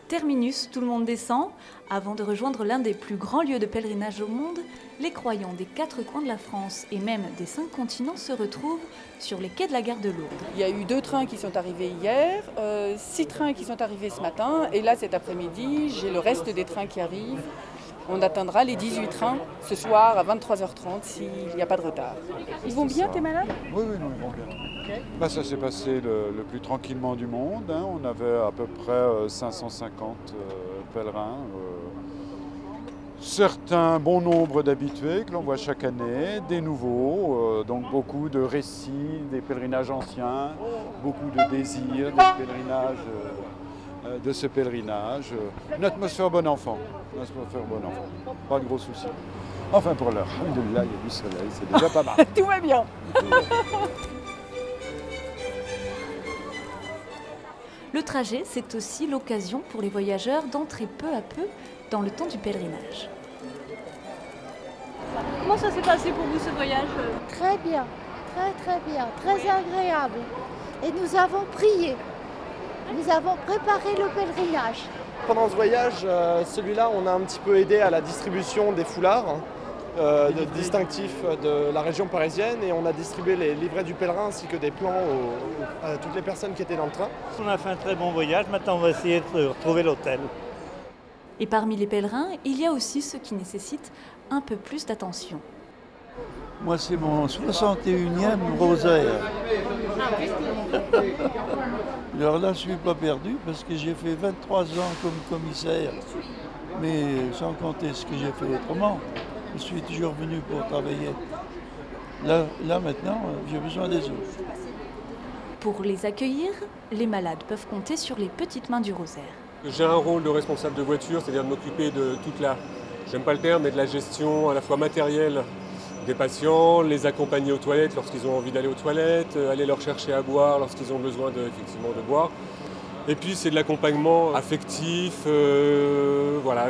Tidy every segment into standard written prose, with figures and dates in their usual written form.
Terminus, tout le monde descend. Avant de rejoindre l'un des plus grands lieux de pèlerinage au monde, les croyants des 4 coins de la France et même des 5 continents se retrouvent sur les quais de la gare de Lourdes. Il y a eu 2 trains qui sont arrivés hier, 6 trains qui sont arrivés ce matin et là cet après-midi, j'ai le reste des trains qui arrivent. On atteindra les 18 trains ce soir à 23h30 s'il n'y a pas de retard. Ils vont bien, tes malades? Oui, non, ils vont bien. Okay. Ça s'est passé le plus tranquillement du monde. On avait à peu près 550 pèlerins. Certains bon nombre d'habitués que l'on voit chaque année, des nouveaux, donc beaucoup de récits, des pèlerinages anciens, beaucoup de désirs, des pèlerinages, de ce pèlerinage. Une atmosphère bon enfant. Pas de gros soucis. Enfin pour l'heure, alhamdoulilah, il y a du soleil, c'est déjà pas mal. Tout va bien. Le trajet, c'est aussi l'occasion pour les voyageurs d'entrer peu à peu dans le temps du pèlerinage. Comment ça s'est passé pour vous ce voyage? Très bien, très bien, très agréable. Et nous avons prié, nous avons préparé le pèlerinage. Pendant ce voyage, celui-là, on a un petit peu aidé à la distribution des foulards distinctifs de la région parisienne et on a distribué les livrets du pèlerin ainsi que des plans à toutes les personnes qui étaient dans le train. On a fait un très bon voyage, maintenant on va essayer de retrouver l'hôtel. Et parmi les pèlerins, il y a aussi ceux qui nécessitent un peu plus d'attention. Moi, c'est mon 61e rosaire. Alors là, je ne suis pas perdu parce que j'ai fait 23 ans comme commissaire. Mais sans compter ce que j'ai fait autrement, je suis toujours venu pour travailler. Là maintenant, j'ai besoin des autres. Pour les accueillir, les malades peuvent compter sur les petites mains du rosaire. J'ai un rôle de responsable de voiture, c'est-à-dire de m'occuper de toute la, j'aime pas le terme, mais de la gestion à la fois matérielle des patients, les accompagner aux toilettes lorsqu'ils ont envie d'aller aux toilettes, aller leur chercher à boire lorsqu'ils ont besoin effectivement de boire. Et puis c'est de l'accompagnement affectif, voilà,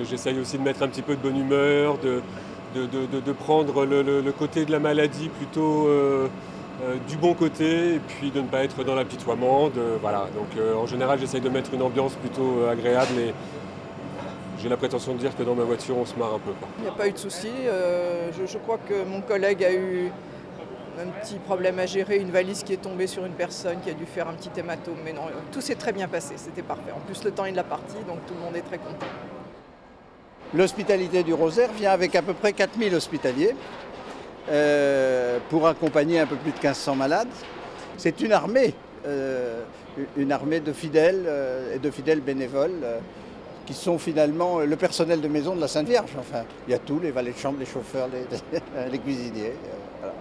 j'essaye aussi de mettre un petit peu de bonne humeur, de prendre le côté de la maladie plutôt du bon côté et puis de ne pas être dans l'apitoiement. Voilà. Donc en général j'essaye de mettre une ambiance plutôt agréable et j'ai la prétention de dire que dans ma voiture on se marre un peu. Il n'y a pas eu de souci, je crois que mon collègue a eu un petit problème à gérer, une valise qui est tombée sur une personne qui a dû faire un petit hématome, mais non, tout s'est très bien passé, c'était parfait. En plus le temps est de la partie, donc tout le monde est très content. L'hospitalité du Rosaire vient avec à peu près 4000 hospitaliers pour accompagner un peu plus de 1500 malades. C'est une armée de fidèles et de fidèles bénévoles qui sont finalement le personnel de maison de la Sainte Vierge. Enfin, il y a tout, les valets de chambre, les chauffeurs, les cuisiniers. Voilà.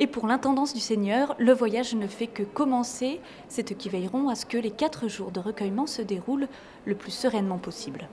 Et pour l'intendance du Seigneur, le voyage ne fait que commencer. C'est eux qui veilleront à ce que les 4 jours de recueillement se déroulent le plus sereinement possible.